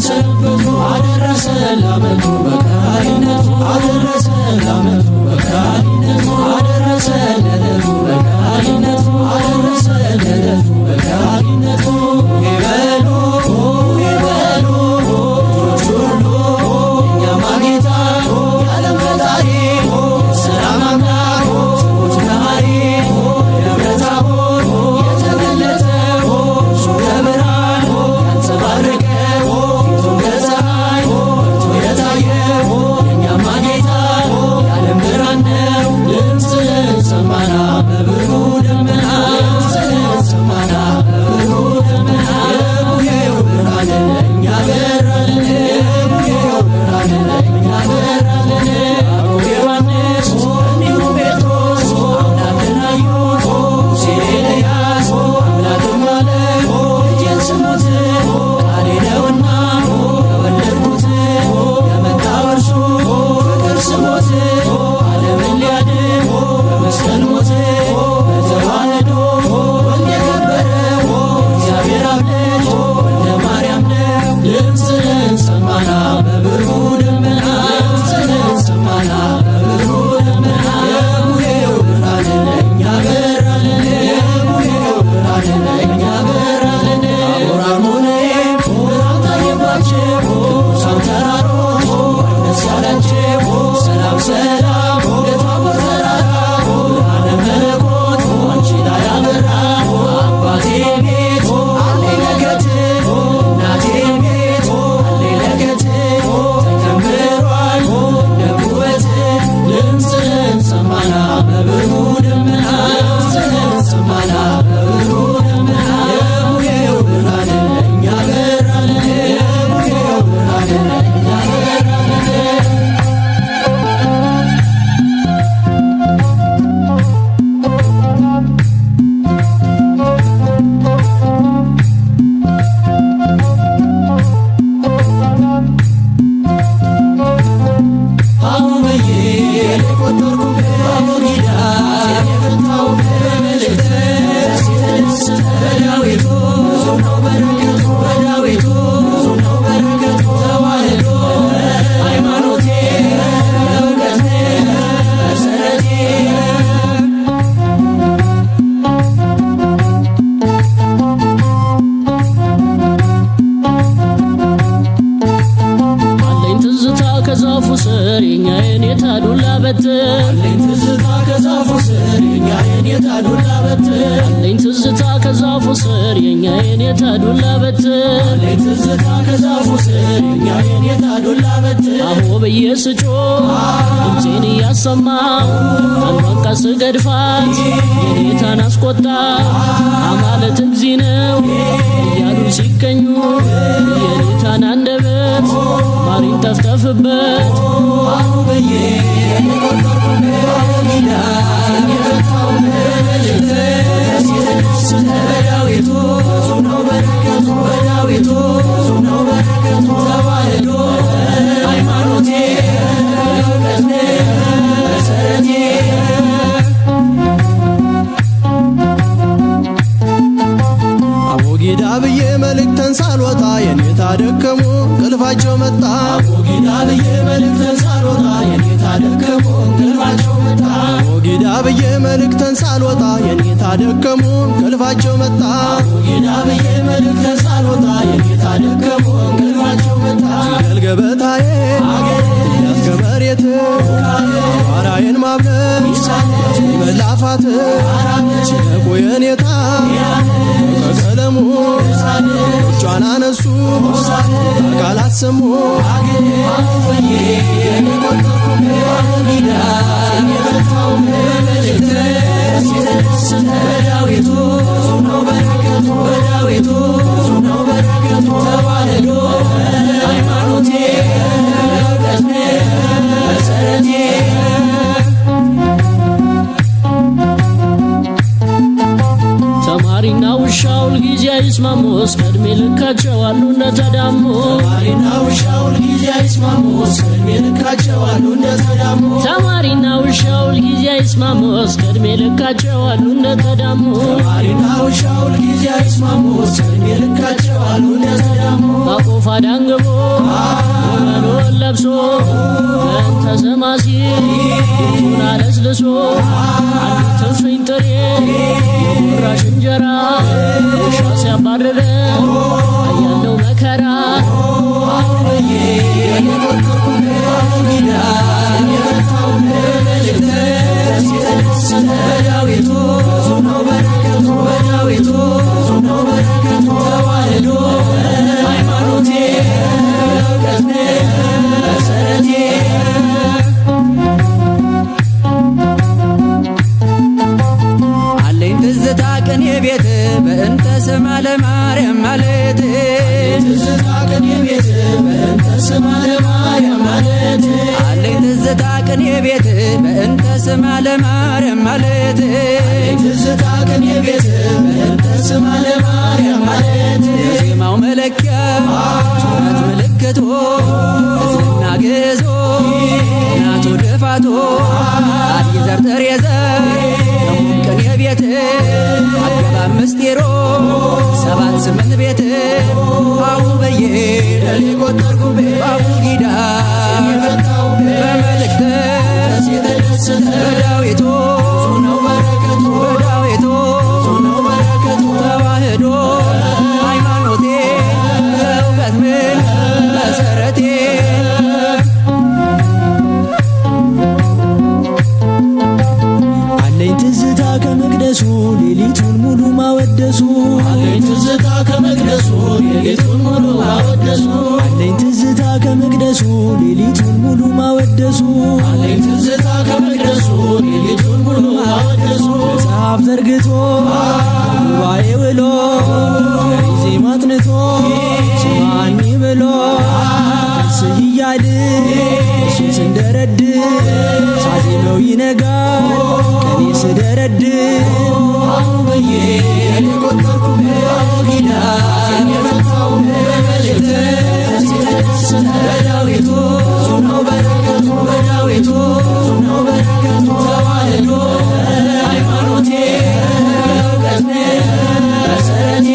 ሰንበቱ አደረሰ ለዓመቱ በቃይነቱ አደረሰ ለዓመቱ በቃይነቱ አደረሰ ለዕለቱ በቃይነቱ አደረሰ ለዕለቱ በቃይነቱ ይበሉ ይበሉ ልጆች ሁሉ የእኛማ ጌታ የዓለም ፈጣሪ ሰላም አምላክ ትሑት መሐሪ በደብረ ታቦር የተገለጠው እርሱ ከብርሃን ያንጸባረቀው ፊቱን ከፀሐይ በርቶ የታየው የእኛማ ጌታ የዓለም ብርሃን ነው። ድምፅህን ሰማና በብሩህ ደመና ድምፅህን ሰማና በብሩህ ደመና የቡሄው ብርሃን ለእኛ በራልን የቡሄው ብርሃን ለእኛ በራልን አቡነ ዮሐንስ እንዲሁ ጴጥሮስ አምላክን አዩት ሙሴ ኤልያስ አምላክም አለ ልጄን ስሙት ቃሌ ነውና የወለድኩት የመጣው እርሱ ፍቅር ስሞት ዓለምን ሊያድን በመስቀል ሞት በተዋህዶ ወልድ የከበረው እግዚአብሔር አብ ልጅ ወልደ ማርያም ነው። ድምፅህን ሰማና በብሩህ ደመና ድምፅህን ሰማና በብሩህ ደመና የቡሄው ብርሃን ለእኛ በራልን የቡሄው ብርሃን ለእኛ በራልን ታቦር አርሞንዔም ብርሃን ታየባቸው ቅዱሳን ተራሮች ደስ ያላቸው ሰላም ሰላም ለታቦር ተራራ ብርሃነ መለኮት አንቺ ላይ አበራ አባቴ ቤት አሌ ለገት እናቴ ቤት አሌ ለገት ተከምሯል ደጉበት ድምፅህን ሰማና በብሩህ ደመና ድምፅህን ሰማና በብሩህ ደመና የቡሄው ብርሃን ለእኛ በራልን የቡሄው ብርሃን ለእኛ በራልን አሁን ብዬ የቆጠርኩበት አቡጊዳ የፈታው በመልእክተ ሲተነስ በዳዊቱ ብዙ ነው በረከቱ በዳዊቱ ብዙ ነው በረከቱ ተዋህዶ ሃይማኖቴ እውቀቴ መሰረቴ አለኝ ትዝታ ከዛፉ ስር የኛ የኔታ ዱላ በትር አለኝ ትዝታ ከዛፉ ስር የኛ የኔታ ዱላ በትር አለኝ ትዝታ ከዛፉ ስር የኛ የኔታ ዱላ በትር አለኝ ትዝታ ከዛፉ ስር የኛ የኔታ ዱላ በትር አሆ ብዬ ስጮህ ድምፄን እያሰማሁ አንዷን ቃል ስገድፋት የኔታን አስቆጣ አማለት እግዚ ነው እያሉ ሲገኙ የኔታን አንደበት ማሪን ጠፍጠፍበት አሁን ብዬ የቆጠርኩበት አቡጊዳ የፈታው በመልእክተ ሲተነስ በዳዊቱ ብዙ ነው በረከቱ በዳዊቱ ብዙ ነው በረከቱ ተዋህዶ ሃይማኖቴ እውቀቴ መሰረቴ አቡጊዳ ብዬ መልእክተን ሳልወጣ የኔታ ደከሙ እንቅልፋቸው መጣ አቡጊዳ ብዬ መልእክተን ሳልወጣ የኔታ ደከሙ እንቅልፋቸው መጣ አቡጊዳ ብዬ መልእክተን ሳልወጣ የኔታ ደከሙ እንቅልፋቸው መጣ አቡጊዳ ብዬ መልእክተን ሳልወጣ የኔታ ደከሙ እንቅልፋቸው መጣ ፊደል ገበታዬ እስከ መሬት አራዬን ማብለጥ መላፋት ሲነቁ የኔታ ከቀለሙ እጇን አነሱ አካላት ሰሙ አሁን የቆጠርኩበት አቡጊዳ የፈታው በመልእክተ ሲተነስ በዳዊቱ ብዙ ነው በረከቱ በዳዊቱ ብዙ ነው በረከቱ ተዋህዶ ሃይማኖቴ እውቀቴ መሰረቴ ተማሪና ውሻው ሁልጊዜ አይስማሙ እስከ ዕድሜ ልካቸው አሉ እንደተዳሙ ተማሪና ውሻው ሁልጊዜ ሁልጊዜ አይስማሙ እስከዕድሜ ልካቸው አሉ እንደተዳሙ ተማሪና ውሻው ሁልጊዜ አይስማሙ እስከዕድሜ ልካቸው አሉ እንደተዳሙ ተማሪና ውሻው ሁልጊዜ አይስማሙ እስከዕድሜ ልካቸው አሉ እንደተዳሙ አቆፋ ዳንግቦ መኖን ለብሶ በእንተ ስማ ሲል ፊቱን አለስልሶ አንዱ ትፍኝ ጥሬ የጉራሽ እንጀራ ውሻ ሲያባርረ አያለው መከራ በዳዊቱ ነው በረከቱ በዳዊቱ ነው በረከቱ ተዋህዶ ሃይማኖቴ እውቀት መሰረቴ አለኝ ትዝታ ቅኔ ቤት በእንተ ስማ ለማርያም ማለት ትዝታ ቅኔ ቤት በእንተ ስማ ለማርያም ማለት አለኝ ትዝታ ቅኔ ቤት በእንተ ስማ ለማርያም ማለት ትዝታ ቅኔ ቤት በእንተ ስማ ለማርያም ማለት የዜማው መለኪያ ጩኸት ምልክቶ እዝልና ግዞ እናቱ ድፋቶ አዲ ዘርተር የዘር ቅኔ ቤት አገባብ ምስጢሮ 7-8 ቤት አቡ በየ ቆጠርኩቤ አቡ ጊዳ የፈታው በመልእክተ የተደሰተ በዳዊቱ ነው በረከቱ በዳዊቱ ነው በረከቱ ተዋህዶ ሃይማኖቴ እውቀት መሰረቴ አለኝ ትዝታ ከመቅደሱ ሌሊቱን ሙሉ ማወደሱ አለኝ ትዝታ ከመቅደሱ ሌሊቱን ሙሉ ማወደሱ አለኝ ትዝታ ከመቅደሱ ሌሊቱን ሙሉ ማወደሱ አለኝ ትዝታ ከመቅደሱ ሌሊቱን ሙሉ ማወደሱ መጽሐፍ ዘርግቶ ጉባኤ ውሎ ዜማ አጥንቶ ስማኒ ብሎ ስህ እያል እሱን ስንደረድ ሳዜመው ይነጋል ቀኔ ስደረድር አቡበዬ የቆጠርኩ ጊዳ የፈታው በመልእክት ሲተደሰተ በዳዊቱ ነው በረከቱ በዳዊቱ ነው በረከቱ ተዋህዶ ሃይማኖቴ እውቀት መሰረቴ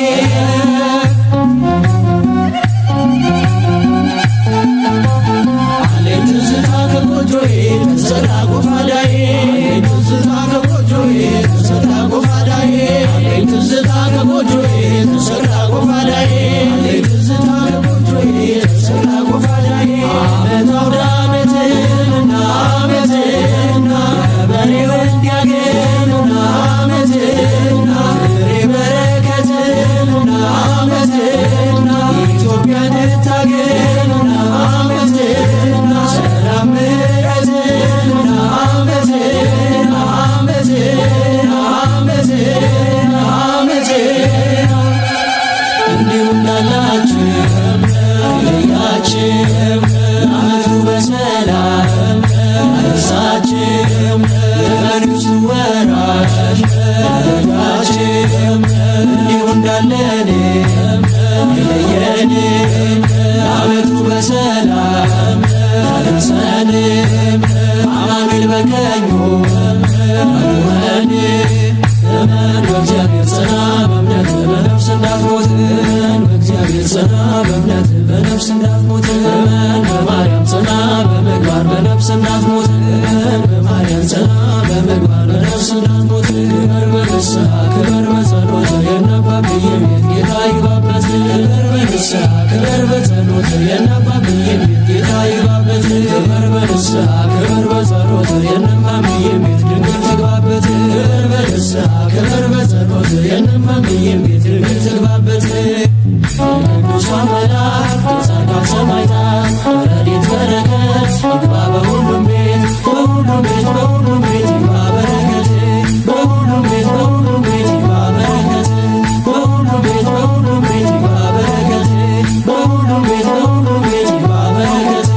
አለኝ ትዝታ ከጎጆዬ ተሰራ ጎፋዳዬ አለኝ ትዝታ ከጎጆዬ ተሰራ ጎፋዳዬ አለኝ ትዝታ ከጎጆዬ ተሰራ ጎፋዳዬ አለኝ ትዝታ ከጎጆዬ ተሰራ ጎፋዳዬ ዓመት አውደ ዓመትና ዓመትና በሬው እንዲያገኝና ዓመትና ፍሬ በረከትና ዓመትና ኢትዮጵያ እንድታገኝና ዓመትና ሰላም ምሕረትና ዓመትና ዓመትና ዓመትና ዓመትና እንዲሁ እንዳላችሁ ያያችሁ ዓመቱ በሰላም አደረሳችሁ የመንግሥቱ ወራሽ ያደርጋችሁ እንዲሁ እንዳለን የለየን ዓመቱ በሰላም አደረሰን አማኑኤል በቀኙ አቁመን እመን በእግዚአብሔር ጽና በእምነት በነፍስ እንዳትሞት በእግዚአብሔር ጽና በእምነት በነፍስ እንዳትሞት እመን በማርያም ጽና በምግባር በነፍስ እንዳትሞት በማርያም ጽና በምግባር በነፍስ እንዳትሞት ክበር በንስሐ ክበር በጸሎት የነባብዬ ቤት ጌታ ይግባበት ክበር በንስሐ ክበር በጸሎት የነባብዬ ቤት ጌታ ይግባበት ክበር በንስሐ ክበር በጸሎት የነማምዬ ቤት ድንግል ትግባበት ክበር በንስሐ ክበር በጸሎት የነማምዬ ቤት ድንግል ትግባበት ቅዱሳን መላእክት ጻድቃን ሰማዕታት ረድኤት በረከት ይግባ በሁሉም ቤት በሁሉም ቤት በሁሉም ቤት ይግባ በረከት በሁሉም ቤት በሁሉም ቤት ይግባ በረከት በሁሉም ቤት በሁሉም ቤት ይግባ በረከት በሁሉም ቤት በሁሉም ቤት ይግባ በረከት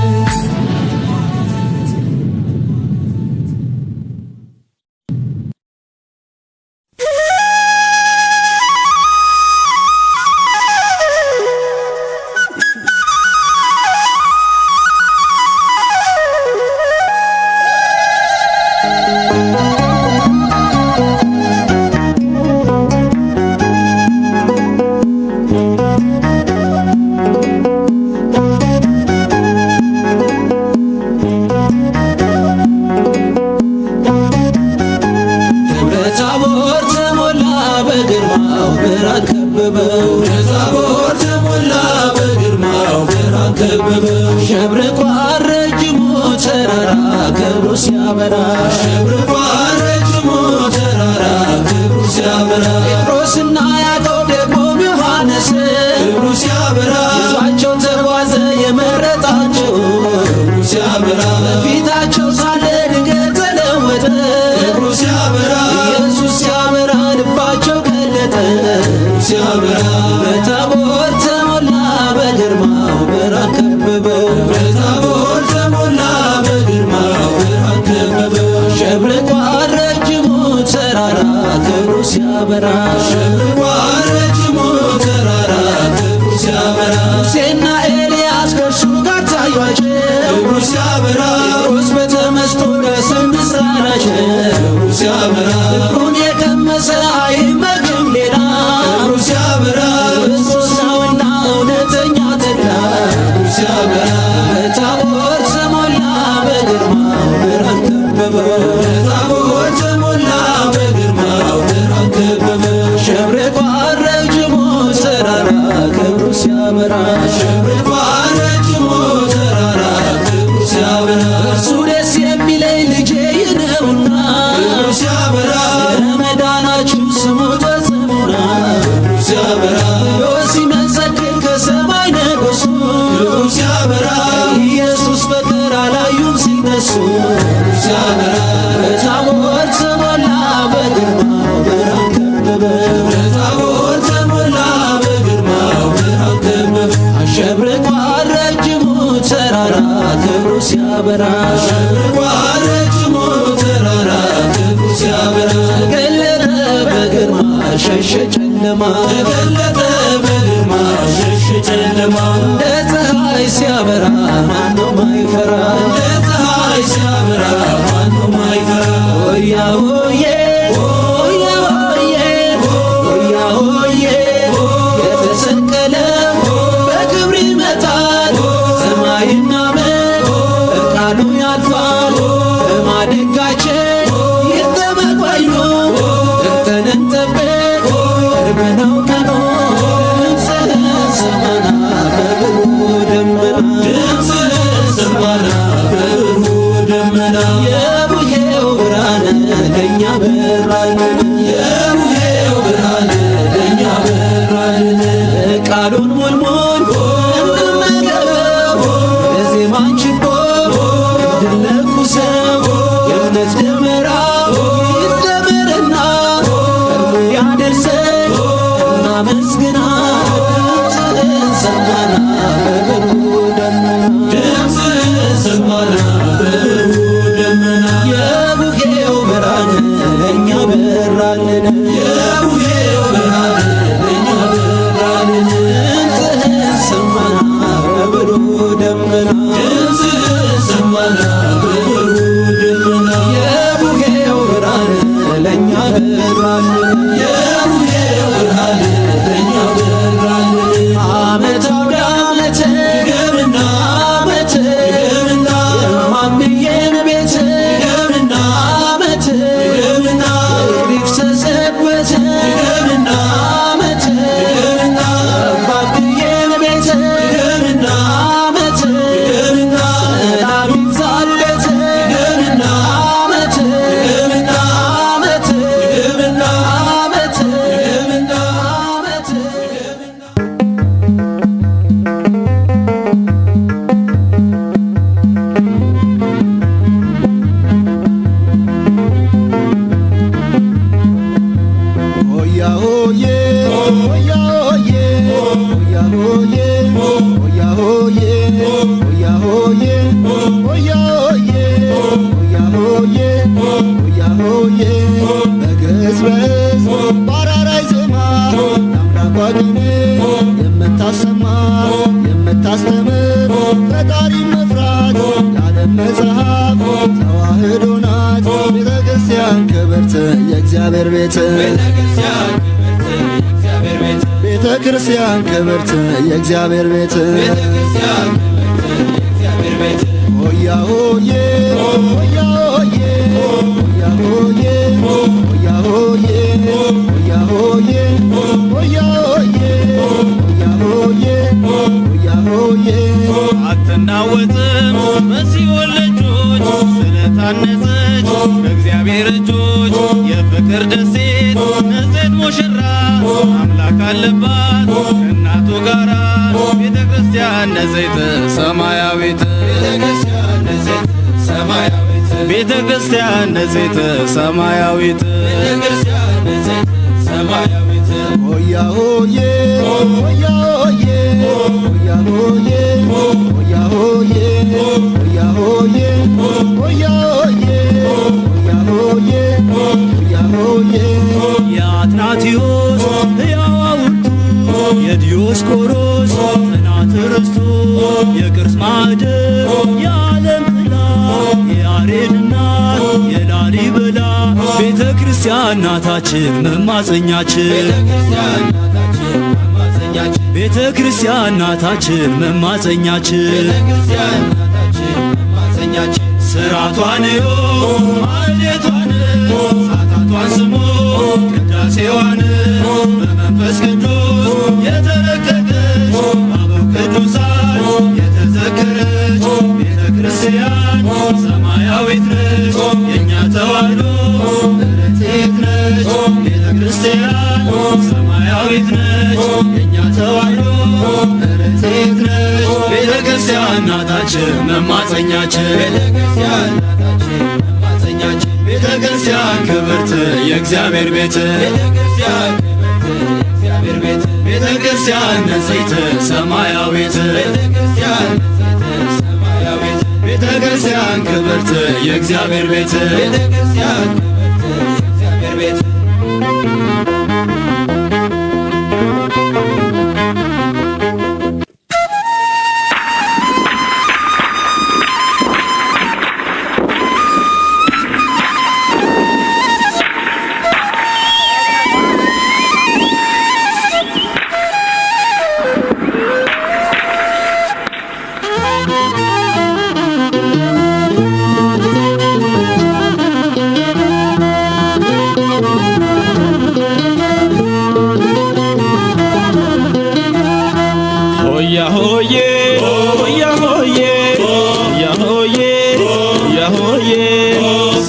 ከበበ አሸብርቋል ረጅሙ ተራራ ክብሩ ሲያበራ አሸብርቋል ረጅሙ ተራራ ክብሩ ሲያበራ ጴጥሮስና ያዕቆብ ደግሞ ዮሐንስ ክብሩ ሲያበራ ይዟቸው ተጓዘ የመረጣቸው ክብሩ ሲያበራ በፊታቸው ሳለ ድንገት ተለወጠ ክብሩ ሲያበራ ኢየሱስ ሲያበራ ልባቸው ቀለጠ ሲያበራ በታቦር ተሞላ በግርማው ብርሃን ከበበው በታቦር ተሞላ በግርማው ብርሃን ከበበው አሸብርቋል ረጅሙ ተራራ ክብሩ ሲያበራ አሸብርቋል ረጅሙ ተራራ ክብሩ ሲያበራ ሙሴና ኤልያስ ከእርሱ ጋር ታዩአቸው ክብሩ ሲያበራ ጴጥሮስ በተመስጦ በስንት አላቸው ክብሩ ሲያበራ ክብሩን የቀመሰ አይመግም ሌላ ክብሩ ሲያበራ ክርስቶስ ነውና እውነተኛ ተድላ ክብሩ ሲያበራ በታቦር ተሞላ በግርማው ብርሃን ከበበው በታቦር ተሞላ በግርማው ብርሃን ከበበው አሸብርቋል ረጅሙ ተራራ ክብሩ ሲያበራ አሸብርቋል ረጅሙ ተራራ ክብሩ ሲያበራ እርሱ ደስ የሚለኝ ልጄ ይህ ነውና ክብሩ ሲያበራ ለመዳናችሁ ስሙ ተጽሙና ክብሩ ሲያበራ ብሎ ሲመሰክር ከሰማይ ንጉሡ ክብሩ ሲያበራ ኢየሱስ በቀር አላዩም ሲነሱ ሲያበራ በታቦር ተሞላ በግርማው ብርሃን ከበበው በታቦር ተሞላ በግርማው ብርሃን ከበበው አሸብርቋል ረጅሙ ተራራ ክብሩ ሲያበራ አሸብርቋል ረጅሙ ተራራ ክብሩ ሲያበራ ተገለጠ በግርማ ሸሸ ጨለማ ተገለጠ በግርማ ሸሸ ጨለማ እንደ ፀሐይ ሲያበራ ማነው ማይፈራ እንደ ፀሐይ ሲያበራ ማነው ማይፈራ ሆያ ሆዬ ሆያ ሆዬ ሆያ ሆዬ የተሰቀለው በክብር ይመጣል ሰማይና ምድር በቃሉ ያልፋል በማደጋችን ይጠበቅ ወይኑ ጠርተን እንጠብቅ ቅርብ ነው ቀኑ ድምፅህን ሰማና በብሩህ ደመና ድምፅህን ሰማና በብሩህ ደመና የቡሄው ብርሃን ለእኛ በራልን የቡሄው ብርሃን ለእኛ በራልን ቃሉን ሙልሙል እንመገበው በዜማን ችቦ እንድንለኩሰው የእምነት ደመራ ይደመርና ቀርቦ ያደርሰን እናመስግና ድምፅህን ሰማና በብሩህ ደመና ድምፅህን ሰማና በብሩህ ደመና የቡሄው ብርሃን ለእኛ በራልን የቡሄው ብርሃን ለእኛ በራልን ድምፅህን ሰማና በብሩህ ደመና ድምፅህን ሰማና በብሩህ ደመና የቡሄው ብርሃን ለእኛ በራልን የቡሄው ብርሃን ለእኛ በራልን ዓመት አውደ ዓመት ድገምና ዓመት ድገምና የማምዬን ቤት ድገምና ዓመት ድገምና እግሪፍ ተሰበት ድገምና ዓመት ድገምና አባብዬን ቤት ድገምና ዓመት ድገምና ሰላም ይብዛለት ድገምና ዓመት ድገምና ዓመት ድገምና ዓመት ድገምና ዓመት ሆያ ሆዬ ሆያ ሆዬ ሆያ ሆዬ ሆያ ሆዬ ሆያ ሆዬ ሆያ ሆዬ ሆያ ሆዬ ሆያ ሆዬ በግዝበዝ ባራራይ ዜማ የአምላኳ ቅኔ የምታሰማ የምታስተምር ፈጣሪ መፍራት የዓለም መጽሐፍ ተዋህዶ ናት ቤተ ክርስቲያን ክብርት የእግዚአብሔር ቤት ቤተ ክርስቲያን ክብርት የእግዚአብሔር ቤት ሆያ ሆዬ ሆያ ሆዬ ሆያ ሆዬ ሆያ ሆዬ ሆያ ሆዬ ሆያ ሆዬ ሆያ ሆዬ ሆያ ሆዬ አትናወጥም በሲኦል ደጆች ስለታነጸች በእግዚአብሔር እጆች የፍቅር ደሴት ንጽሕት ሙሽራ አምላክ አለባት ከእናቱ ጋራ ቤተ ክርስቲያን ንጽሕት ሰማያዊት ቤተ ክርስቲያን ንጽሕት ሰማያዊት ሆያ ሆዬ ሆያ ሆዬ ሆያ ሆዬ ሆያ ሆዬ ሆያ ሆዬ ሆያ ሆዬ ሆያ ሆዬ ሆያ ሆዬ የአትናቴዎስ ሕያው ሐውልቱ የዲዮስቆሮስ ጥናት ርስቱ የቅርስ ማዕደር የዓለም ጥላ የያሬድ እናት የላሊበላ ቤተ ክርስቲያን ናታችን መማፀኛችን ቤተ ክርስቲያን ናታችን መማፀኛችን ስራቷን ማህሌቷን ሰዓታቷን ስሞ ቅዳሴዋን በመንፈስ ቅዱስ የተረቀቀች አበው ቅዱሳን የተዘከረች ቤተ ክርስቲያን ሰማያዊት ነች የእኛ ተዋሕዶ ርትዕት ነች ቤተ ክርስቲያን ሰማያዊት ነች የእኛ ተዋሕዶ ርትዕት ነች ቤተ ክርስቲያን ናታችን መማፀኛችን ቤተ ክርስቲያን ክብርት የእግዚአብሔር ቤት ቤተ ክርስቲያን ንጽሕት ሰማያዊት ቤተ ክርስቲያን ክብርት የእግዚአብሔር ቤት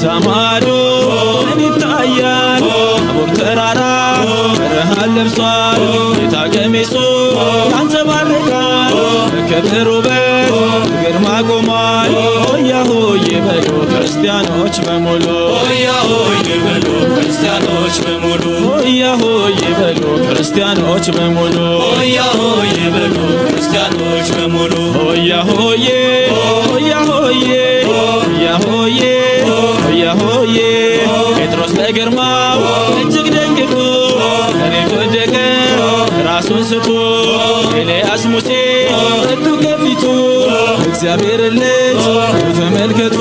ሰማዶ ምን ይታያል አቦር ተራራ በረሃን ለብሷል ጌታ ቀሚሱ ያንጸባርቃል በክብር ውበት በግርማ ቆሟል ሆያ ሆዬ በሉ ክርስቲያኖች በሙሉ ሆያ ሆዬ በሉ ክርስቲያኖች በሙሉ ሆያ ሆዬ በሉ ክርስቲያኖች በሙሉ ሆያ ሆዬ በሉ ክርስቲያኖች በሙሉ ሆያ ሆዬ ሆያ ሆዬ ሆያ ሆዬ ሆያ ሆዬ ጴጥሮስ በግርማው እጅግ ደንግጦ መሬት ወደቀ ራሱን ስቶ ኤልያስ ሙሴ መጡ ከፊቱ እግዚአብሔር ልጅ ተመልከቱ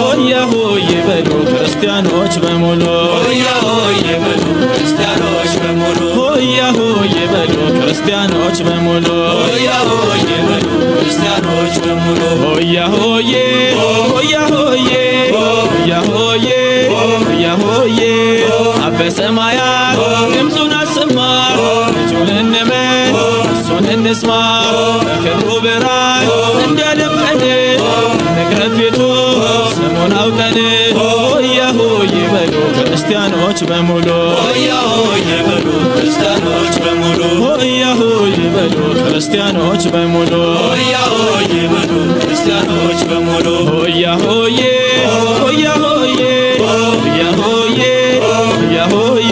ሆያ ሆዬ በሉ ክርስቲያኖች በሙሉ ሆያ ሆዬ በሉ ክርስቲያኖች በሙሉ ሆያ ሆዬ በሉ ክርስቲያኖች በሙሉ ሆያ ሆዬ በሉ ክርስቲያኖች በሙሉ ሆያ ሆዬ ሆያ ሆዬ ሆያ ሆዬ ሆያ ሆዬ አበ ሰማያት ድምፁን አሰማ ልጁን እንመን እሱን እንስማ በክብሩ ብርሃን እንዲያደምቀን እንቅረብ ፊቱ ስሙን አውቀን ሆያ ሆዬ በሉ ክርስቲያኖች በሙሉ ሆያ ሆዬ በሉ ክርስቲያኖች በሙሉ ሆያ ሆዬ በሉ ክርስቲያኖች በሙሉ ሆያ ሆዬ በሉ ክርስቲያኖች በሙሉ ሆያ ሆዬ ሆያ ሆዬ ሆያ ሆዬ ሆያ ሆዬ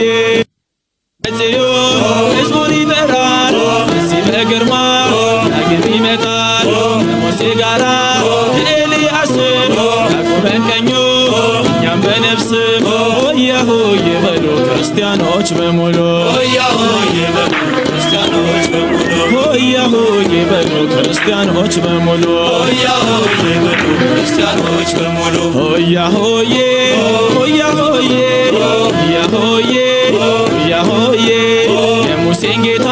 ጽዮን ሕዝቡን ይጠራል እዚህ በግርማ ዳግም ይመጣል ከሙሴ ጋራ ከኤልያስም ያዕቆብን ቀኙ እኛም በነፍስም ሆያ ሆዬ በሉ ክርስቲያኖች በሙሉ ሆያ ሆዬ በሉ ክርስቲያኖች በሙሉ ሆያ ሆዬ በሉ ክርስቲያኖች በሙሉ ሆያ ሆዬ በሉ ክርስቲያኖች በሙሉ ሆያ ሆዬ ሆያ ሆዬ ሆያ ሆዬ ሆያ ሆዬ የሙሴን ጌታ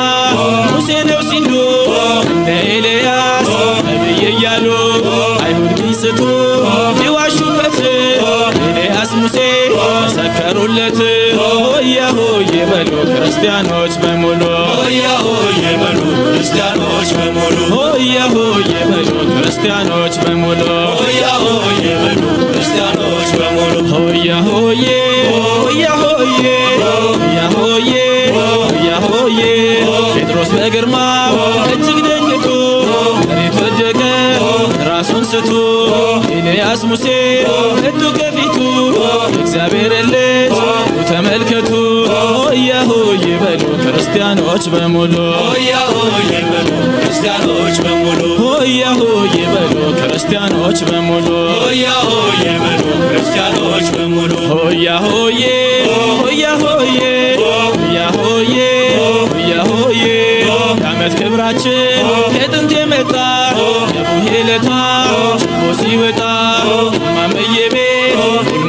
ሙሴ ነው ሲሉ እንደ ኤልያስ ነቢይ እያሉ አይሁድ ቢስቱ ቢዋሹበት ኤልያስ ሙሴ መሰከሩለት ሆያ ሆዬ በሉ ክርስቲያኖች በሙሉ ሆያ ሆዬ በሉ ክርስቲያኖች በሙሉ ሆያ ሆዬ በሉ ክርስቲያኖች በሙሉ ሆያ ሆዬ በሉ ክርስቲያኖች በሙሉ ሆያ ሆዬ ሆያ ሆዬ ሆያ ሆዬ ሆያ ሆዬ ጴጥሮስ በግርማው እጅግ ደንግጦ መሬት ወደቀ ራሱን ስቶ ኤልያስ ሙሴ መጡ ከፊቱ እግዚአብሔር ልጅ ተመልከቱ ሆያ ሆዬ በሉ ክርስቲያኖች በሙሉ ሆያ ሆዬ በሉ ክርስቲያኖች በሙሉ ሆያ ሆዬ በሉ ክርስቲያኖች በሙሉ ሆያ ሆዬ በሉ ክርስቲያኖች በሙሉ ሆያ ሆዬ ሆያ ሆዬ ሆያ ሆዬ ሆያ ሆዬ የዓመት ክብራችን ከጥንት የመጣ የቡሄ ለታ ችቦ ሲወጣ ማመዬ ቤት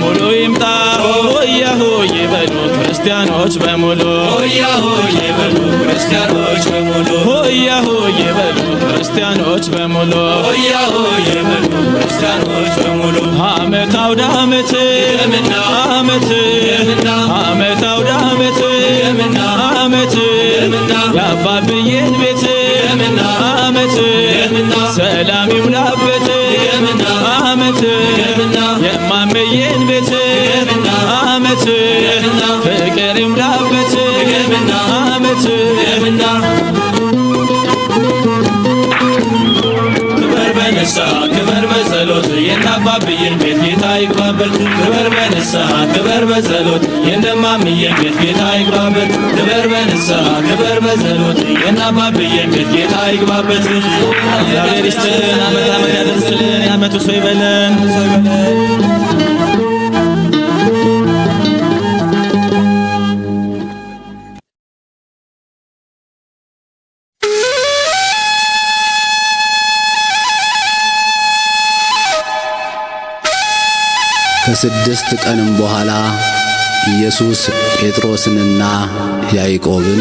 ሙሉ ይምጣ ሆያ ሆዬ በሉ ክርስቲያኖች በሙሉ ሆያ ሆዬ በሉ ክርስቲያኖች በሙሉ ሆያ ሆዬ በሉ ክርስቲያኖች በሙሉ ሆያ ሆዬ በሉ ክርስቲያኖች በሙሉ ዓመት አውደ ዓመት የምና ዓመት የምና ዓመት አውደ ዓመት የምና ዓመት የምና የአባብዬን ቤት የምና ዓመት የምና ሰላም ይሙላበት የምና ዓመት የምና የማመዬን ቤት የምና ዓመት የምና ፍቅር ይሙላበት የምና ዓመት የምና ክበር በንስሐ ክበር በጸሎት የእናባብዬን ቤት ጌታ ይግባበት ክበር በንስሐ ክበር በጸሎት የእነማምዬን ቤት ጌታ ይግባበት ክበር በንስሐ ክበር በጸሎት የእናባብዬን ቤት ጌታ ይግባበት እግዚአብሔር ይስጥልን ዓመት ዓመት ያደርስልን የዓመቱ ሰው ይበለን ከ6 ቀንም በኋላ ኢየሱስ ጴጥሮስንና ያዕቆብን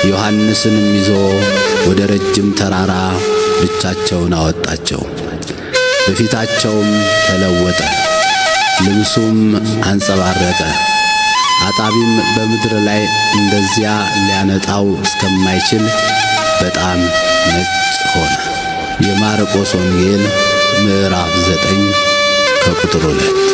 ዮሐንስንም ይዞ ወደ ረጅም ተራራ ብቻቸውን አወጣቸው። በፊታቸውም ተለወጠ፣ ልብሱም አንጸባረቀ። አጣቢም በምድር ላይ እንደዚያ ሊያነጣው እስከማይችል በጣም ነጭ ሆነ። የማርቆስ ወንጌል ምዕራፍ 9 ከቁጥር 2።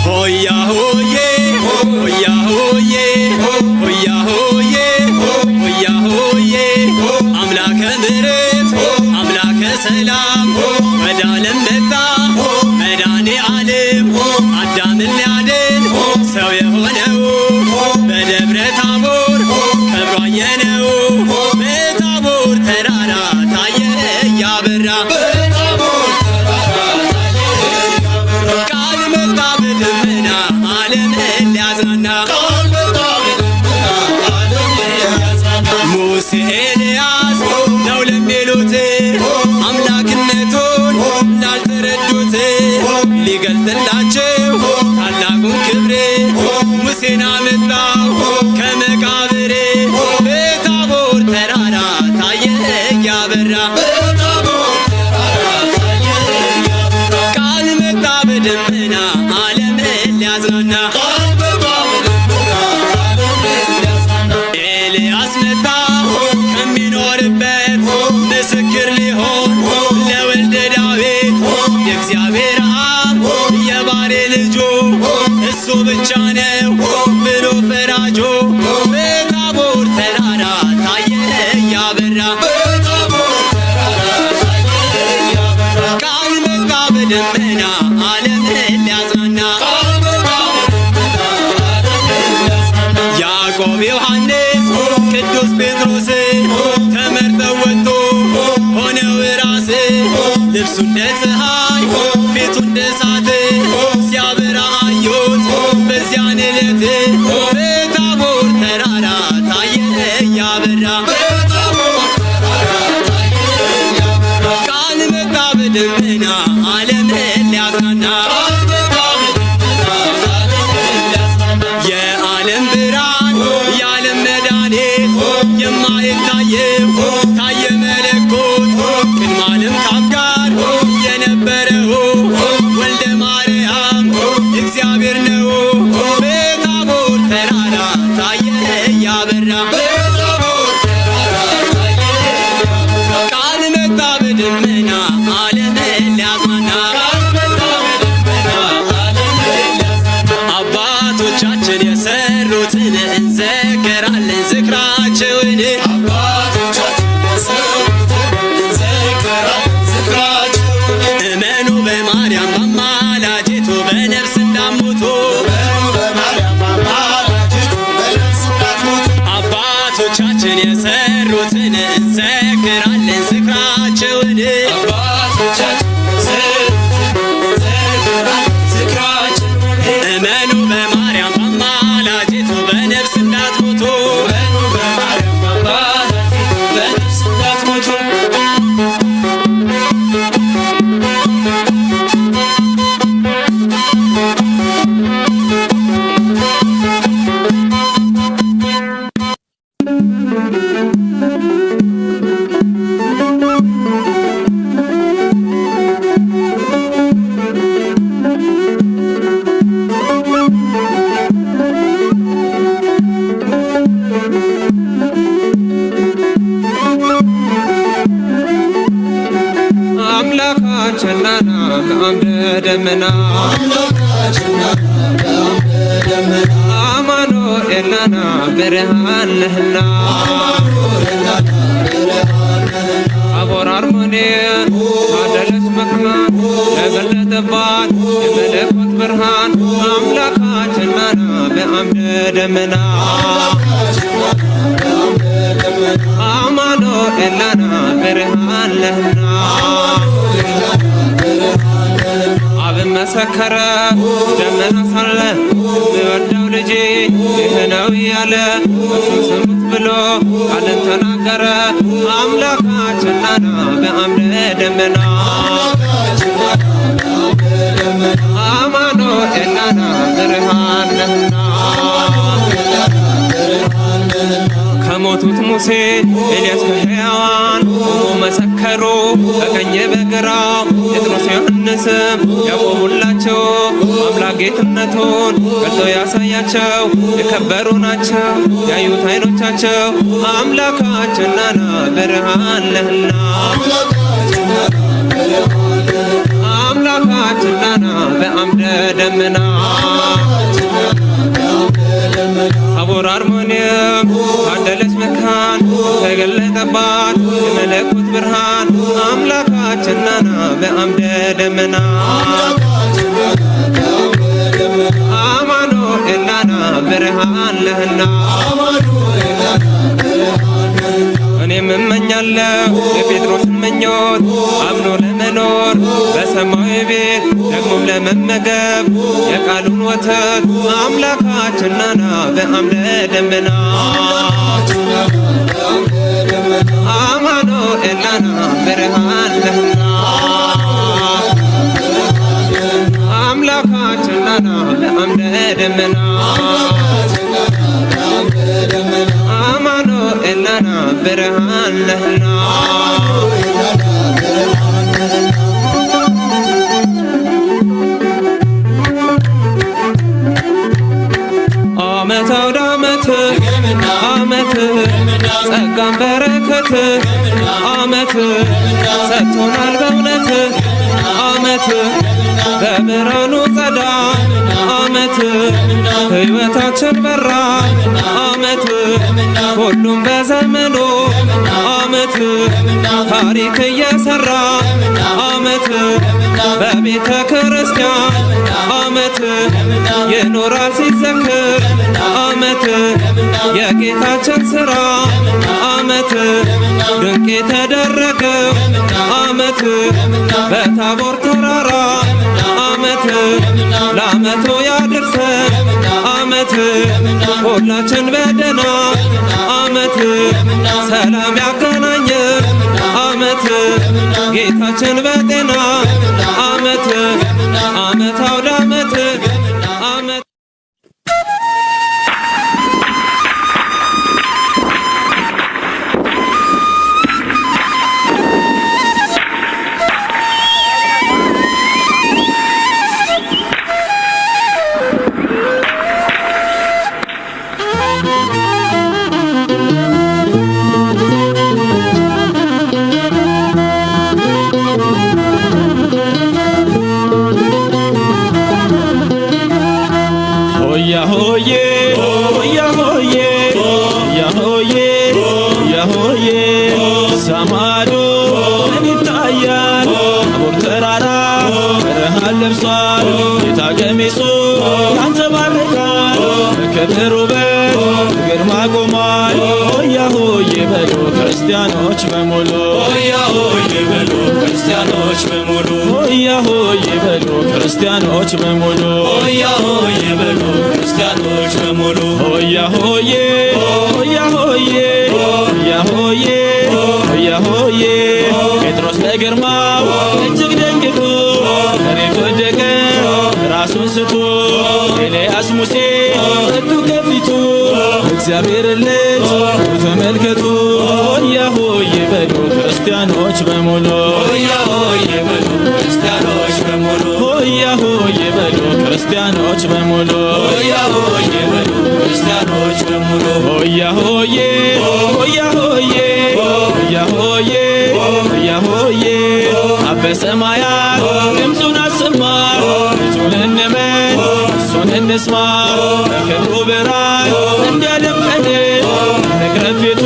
ሆያ ሆዬ ሆያ ሆዬ ሆያ ሆዬ ሆያ ሆዬ አምላከ ምሕረት አምላከ ሰላም ወደ ዓለም መጣ መድኃኔ ዓለም አዳምን ሊያድን ሰው የሆነው በደብረ ታቦር ከብሮ አየነው በታቦር ተራራ ታየ እያበራ ቃል መጣ በደመና ዓለምን ሊያዝናና ሙሴ ኤልያስ ነው ለሚሉት አምላክነቱን ላልተረዱት ሊገልጥላቸው ታላቁን ክብር ሙሴን አመጣው ከመቃብር በታቦር ተራራ ታየ እያበራ ቃል መጣ በደመና ዓለምን ሊያዝናና ኤልያስ መጣ ከሚኖርበት ምስክር ሊሆን ለወልደ ዳዊት የእግዚአብሔር አብ የባሬ ልጁ እሱ ብቻ ነው ብሎ ፈራጆ በታቦር ተራራ ታየ እያበራ ቃል መጣ በደመና ዓለምን ሊያዝናና ያዕቆብ ዮሐንስ ቅዱስ ጴጥሮስ ተመርጠው ወጡ ሆነው ራስ ልብሱ እንደ ፀሐይ ፊቱ እንደ እሳት ሲያበራ አየሁት በዚያን ዕለት በታቦር ተራራ ታየ እያበራ ቃል መጣ በደመና ዓለምን ሊያጽናና የዓለም ብርሃን የዓለም መድኃኒት የማይታየው ታየ መለኮት ቅድመ ዓለም ከአብ ጋር የነበረው ወልደ ማርያም እግዚአብሔር ነው በታቦር ተራራ ታየ እያበራ ቃል መጣ በደመና ዓለምን ሊያጽናና አባቶቻችን የሰሩትን እንዘክራለን ዝክራቸውን እመኑ በማርያም በአማላጅቱ በነፍስ እንዳትሞቱ አባቶቻችን የሰሩትን እንዘክራለን ዝክራቸውን እመኑ በማርያም በአማላጅቱ በነፍስ እንዳትሞቱ አምላካችንና በአምደ ደመና አማኑኤልና ብርሃን ነህና ታቦር አርሞንኤም አደለች መካን የገለጠባት የመለኮት ብርሃን አምላካችንና በአምደ ደመና አማኑኤልና ብርሃን ነህና አብን መሰከረ ደመና ሳለ የወደው ልጄ ይህ ነው ያለ እሱን ስሙት ብሎ ቃልን ተናገረ አምላካችንና በአምደ ደመና አማኑኤልና ብርሃን ነህና ከሞቱት ሙሴ ኤልያስ ከሕያዋን መሰከሩ በቀኝ በግራው ጴጥሮስ ዮሐንስም ያቆሙላቸው አምላክ ጌትነቱን ገልጦ ያሳያቸው የከበሩ ናቸው ያዩት ዓይኖቻቸው አምላካችንና ብርሃን ነህና አምላካችንና በአምደ ደመና ታቦር አርሞንኤም ታደለች መካን ተገለጠባት የመለኮት ብርሃን አምላካችንና በአምደ ደመና አማኑኤልና ብርሃን ነህና እኔም እመኛለሁ የጴጥሮስን ምኞት አምኖ ለመኖር በሰማያዊ ቤት ደግሞም ለመመገብ የቃሉን ወተት አምላካችንና በአምደ ደመና አማኑኤልና ብርሃን ነህና አምላካችንና በአምደ ደመና አማኑኤልና ብርሃን ነህና ዓመት አውደ ዓመት ዓመት ጸጋን በረከት ዓመት ሰጥቶናል በእውነት ዓመት በብርሃኑ ጸዳ ዓመት ሕይወታችን በራ ዓመት ሁሉም በዘመኑ ዓመት ታሪክ እየሰራ ዓመት በቤተ ክርስቲያን ዓመት ይኖራል ሲዘክር ዓመት የጌታችን ሥራ ዓመት ድንቅ የተደረገው ዓመት በታቦር ተራራ ዓመት ለዓመቱ ያድርሰን ዓመት ሁላችን በደና ዓመት ሰላም ያገናኘን ዓመት ጌታችን በጤና ዓመት ዓመት አውደ ዓመት ዓመት ሰማዶ ምን ይታያል ታቦር ተራራ ብርሃን ለብሷል ጌታ ቀሚሱ ያንጸባርቃል በክብር ውበት ግርማ ቆሟል ሆያ ሆዬ በሉ ክርስቲያኖች በሙሉ ሆያ ሆዬ በሉ ክርስቲያኖች በሙሉ ሆያ ሆዬ በሉ ክርስቲያኖች በሙሉ ሆያ ሆዬ በሉ ክርስቲያኖች በሙሉ ሆያ ሆዬ ሆያ ሆዬ ሆያ ሆዬ ሆያ ሆዬ ጴጥሮስ በግርማው እጅግ ደንግጦ መሬት ወደቀ ራሱን ስቶ ኤልያስ ሙሴ መጡ ከፊቱ እግዚአብሔር ልጅ ተመልከቱ ሆያ ሆዬ በሉ ክርስቲያኖች በሙሉ ሆያ ሆዬ በሉ ክርስቲያኖች በሙሉ ሆያ ሆዬ በሉ ክርስቲያኖች በሙሉ ሆያ ሆዬ በሉ ክርስቲያኖች በሙሉ ሆያ ሆዬ ሆያ ሆዬ ሆያ ሆዬ ሆያ ሆዬ አበ ሰማያት ድምፁን አሰማ ልጁን እንመን እሱን እንስማ በክብሩ ብርሃን እንዲያደምቀን እንቅረብ ፊቱ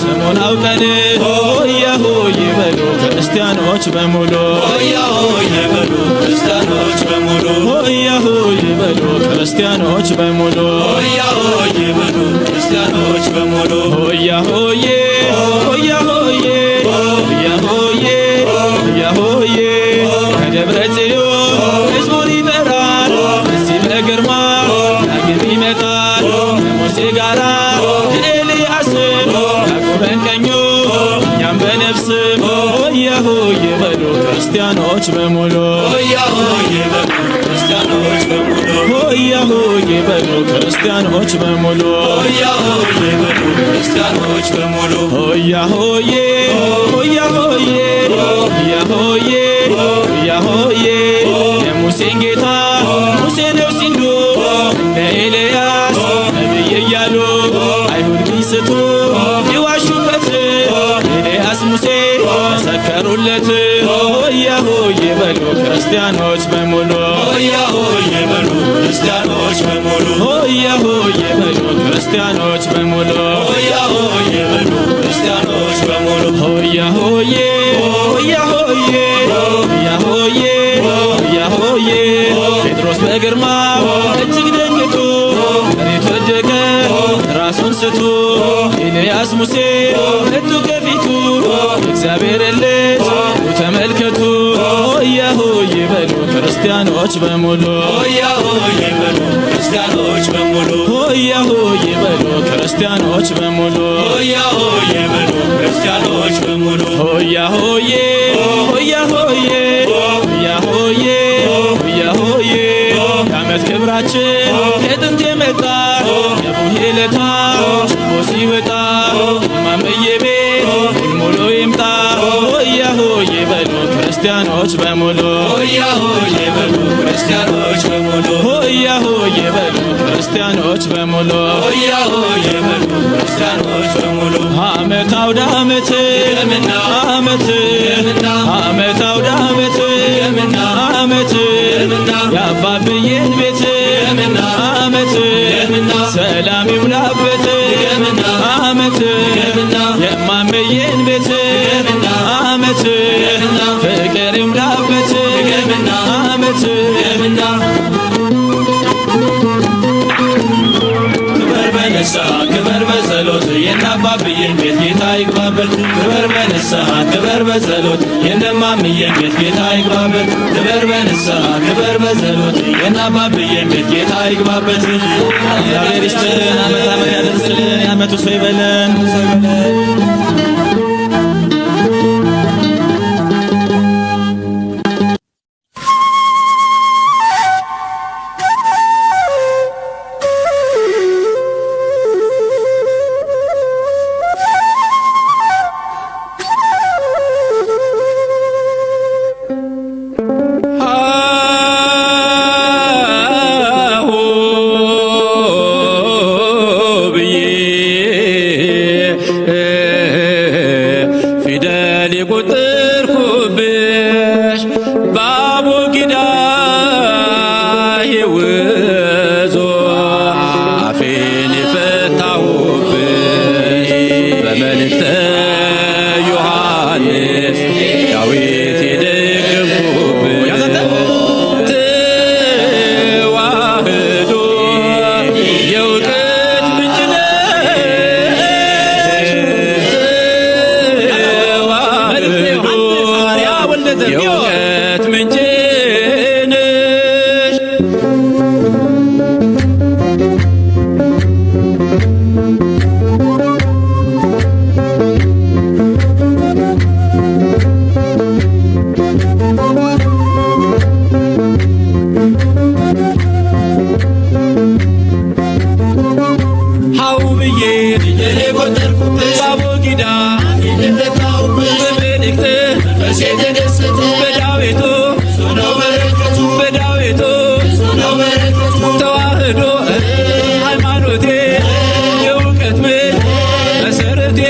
ስሙን አውቀን ሆያ ሆዬ በሉ ክርስቲያኖች በሙሉ ሆያ ሆዬ በሉ ክርስቲያኖች በሙሉ ሆያ ሆዬ በሉ ክርስቲያኖች በሙሉ ሆያ ሆዬ በሉ ክርስቲያኖች በሙሉ ሆያ ሆዬ ሆያ ሆዬ ሆያ ሆዬ ሆያ ሆዬ ከደብረ ጽዮን ሕዝቡን ይጠራል እዚህ በግርማ ዳግም ይመጣል ከሙሴ ጋራ ኤልያስን ያቆመን ቀኙ እኛም በነፍስም ሆያ ሆዬ በሉ ክርስቲያኖች በሙሉ ሆያ ሆዬ በሉ ክርስቲያኖች በሙሉ ሆያ ሆዬ በሉ ክርስቲያኖች በሙሉ ሆያ ሆዬ በሉ ክርስቲያኖች በሙሉ ሆያ ሆዬ ሆያ ሆዬ ሆያ ሆዬ ሆያ ሆዬ የሙሴን ጌታ ሙሴ ነው ሲሉ እንደ ኤልያስ ነቢይ እያሉ አይሁድ ቢስቱ ይዋሹበት ኤልያስ ሙሴ መሰከሩለት ሆያ ሆዬ በሉ ክርስቲያኖች በሙሉ ሆያ ሆዬ በሉ ክርስቲያኖች በሙሉ ሆያ ሆዬ በሉ ክርስቲያኖች በሙሉ ሆያ ሆዬ በሉ ክርስቲያኖች በሙሉ ሆያ ሆዬ ሆያ ሆዬ ሆያ ሆዬ ሆያ ሆዬ ጴጥሮስ በግርማው እጅግ ደንግጦ መሬት ወደቀ ራሱን ስቶ ኤልያስ ሙሴ መጡ ከፊቱ እግዚአብሔር ልጅ ተመልከቱ ሆያ ሆዬ በሉ ክርስቲያኖች በሙሉ ሆያ ሆዬ በሉ ክርስቲያኖች በሙሉ ሆያ ሆዬ በሉ ክርስቲያኖች በሙሉ ሆያ ሆዬ በሉ ክርስቲያኖች በሙሉ ሆያ ሆዬ ሆያ ሆዬ ሆያ ሆዬ ሆያ ሆዬ የዓመት ክብራችን ከጥንት የመጣ የቡሄ ለታ ችቦ ሲወጣ ማመዬ ቤት ሙሉ ይምጣ ሆያ ሆዬ በሉ ክርስቲያኖች በሙሉ ሆያ ሆዬ በሉ ክርስቲያኖች በሙሉ ሆያ ሆዬ በሉ ክርስቲያኖች በሙሉ ሆያ ሆዬ በሉ ክርስቲያኖች በሙሉ ዓመት አውደ ዓመት ዓመት ዓመት አውደ ዓመት ዓመት የአባብዬን ቤት ዓመት ሰላም ይሙላበት ዓመት የማመዬን ቤት ዓመት ፍቅር ይሙላበት ገምና ዓመት ገምና ክበር በንስሐ ክበር በጸሎት የእናባብዬን ቤት ጌታ ይግባበት። ክበር በንስሐ ክበር በጸሎት የእነማምዬን ቤት ጌታ ይግባበት። ክበር በንስሐ ክበር በጸሎት የእናባብዬን ቤት ጌታ ይግባበት። እግዚአብሔር ይስጥልን፣ ዓመት ዓመት ያደርስልን፣ የዓመቱ ሰው ይበለን። የቆጠርኩብሽ በአቦጊዳ የውዞ አፌን የፈታሁብሽ በመልእክተ ዮሐንስ ዳዊት የደገምኩብሽ ተዋህዶ የእውቀት ምንጭ ነሽ የእውቀት ምንጭ ነሽ። ሀው ብዬ በአቦጊዳ በመልእክት በዳዊቱ ተዋህዶ ሃይማኖቴ የእውቀት ምንጭ መሰረቴ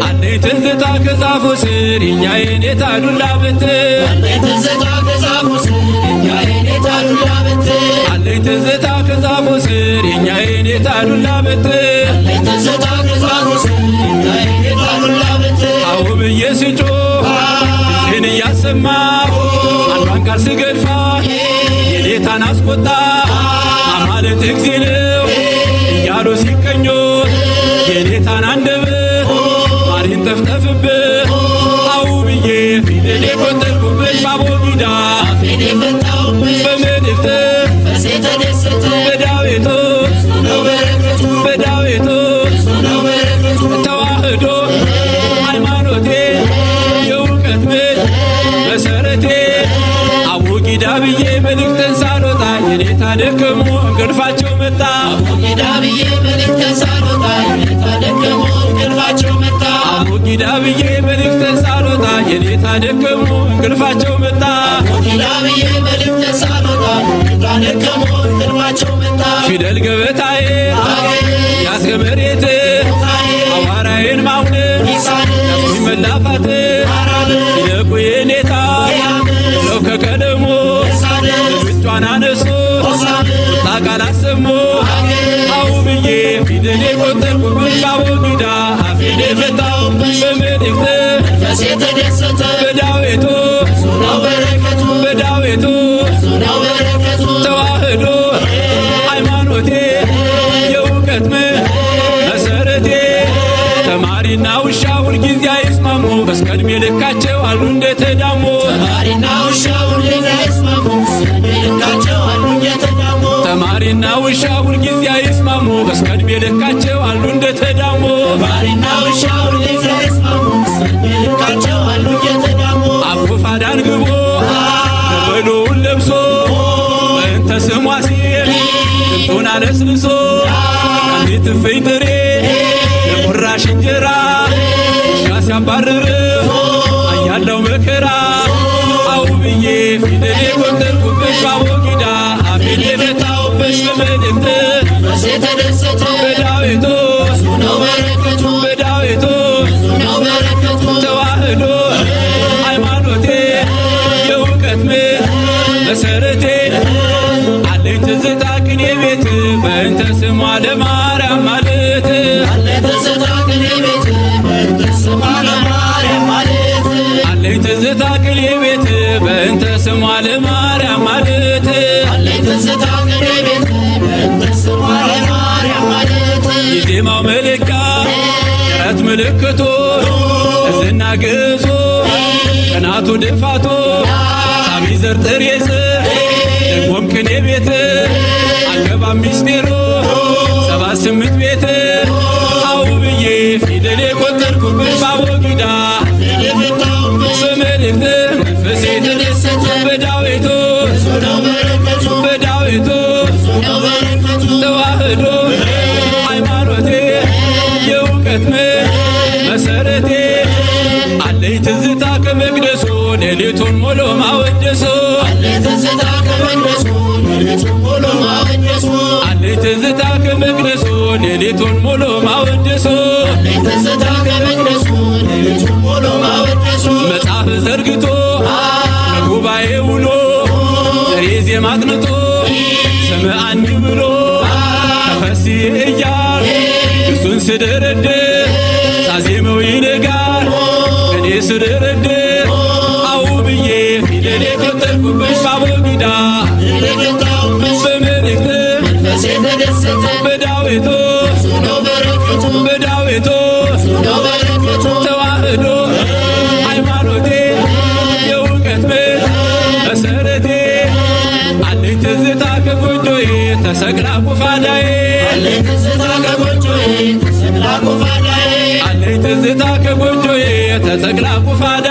አለኝ ትዝታ ከዛፉ ስር የእኛ የኔታ ዱላ በትር አለኝ ትዝታ ከዛፉ ስር የእኛ የኔታ ዱላ በትር አው ብዬ ስጮህ ድምፄን እያሰማሁ አንዷን ቃል ስገድፋ የኔታን አስቆጣ አማልክት እግዚእ ነው እያሉ ሲቀኙት የኔታን አንደበት ማሪን ጠፍጠፍብህ አው ብዬ ፊደል የቆጠርኩብሽ በአቦጊዳ በመልእክት በዳዊቱ ተዋህዶ ሃይማኖቴ የእውቀት ምንጭ መሰረቴ አቦጊዳ ብዬ መልእክትን ሳልወጣ የኔታ ደከሙ እንቅልፋቸው መጣ አቦጊዳ ብዬ መልእክትን ሳልወጣ የኔታ ደከሙ እንቅልፋቸው መጣ ፊደል ገበታዬ ያስገመሬት አዋራዬን ማውነት ያስኩኝ መላፋት ይለቁ የኔታ ለው ከቀለሞ ብጫን አነሶ ቁጣ ቃል አሰሞ አው ብዬ ፊደል የቆጠርኩብሽ በአቦጊዳ አፌን የፈታሁብሽ በመልእክት በዳዊቱ ተዋህዶ ሃይማኖቴ የእውቀት ምንጭ መሰረቴ ተማሪና ውሻ ሁልጊዜ አይስማሙ በስቀድሜ ልካቸው አሉ እንደተዳሙ ተማሪና ውሻ ሁልጊዜ አይስማሙ በስቀድሜ ልካቸው አሉ እንደተዳሙ አኩፋዳን ግቦ ነበሉውን ለብሶ በእንተ ስሟ ሲል ድምፁን አለስልሶ አንዲት እፍኝ ጥሬ ለቁራሽ እንጀራ ውሻ ሲያባርር አያለው መከራ አው ብዬ ፊደል የቆጠርኩብሽ በአቦጊዳ አፌን የፈታሁብሽ በመልእክት በዳዊቱ ተዋህዶ ሃይማኖቴ የእውቀት ምንጭ መሰረቴ አለኝ ትዝታ ቅኔ ቤት በእንተ ስሟ ለማርያም ማለት አለኝ ትዝታ ቅኔ ቤት በእንተ ስሟ ለማርያም ማለት አለኝ ትዝታ ቅኔ ቤት በእንተ ስሟ ለማርያም ማለት የዜማው መለኪያ ጭረት ምልክቱ እዝና ግዞ ቀናቱ ድፋቱ ሳቢ ዘር ጥሬ ዘር ደግሞም ቅኔ ቤት አገባብ ሚስጢሩ 78 ቤት አው ብዬ ፊደል የቆጠርኩብሽ ባቦጊዳ በመልእክት መንፈሴ ተደሰተ በዳዊቱ በዳዊቱ ተዋህዶ ሃይማኖቴ የእውቀት መሰረቴ አለኝ ትዝታ ከመቅደሱ ሌሊቱን ሙሉ ማወደሱ አለኝ ትዝታ ከመቅደሱ ሌሊቱን ሙሉ ማወደሱ አለኝ ትዝታ ከመቅደሱ ሌሊቱን ሙሉ ማወደሱ አለኝ ትዝታ ከመቅደሱ ሌሊቱን ሙሉ ማወደሱ መጽሐፍ ዘርግቶ ለጉባኤ ውሎ ጥሬ ዜማ አጥንቶ ስምዐኒ ብሎ ተፈሲ እያል እሱን ስደረድር ሳዜመው ይነጋል እኔ ስደረድር አው ብዬ ፊደል የቆጠርኩብሽ ባቦጊዳ በመልእክት መንፈሴ ተደሰተ በዳዊቱ በዳዊቱ ተዋህዶ ሃይማኖቴ የእውቀት መሰረቴ አለኝ ትዝታ ከጎጆዬ ተሰቅላ ቁፋዳዬ አለኝ ትዝታ ከጎጆዬ ተሰቅላ ቁፋዳዬ አለኝ ትዝታ ከጎጆዬ ተሰቅላ ቁፋዳዬ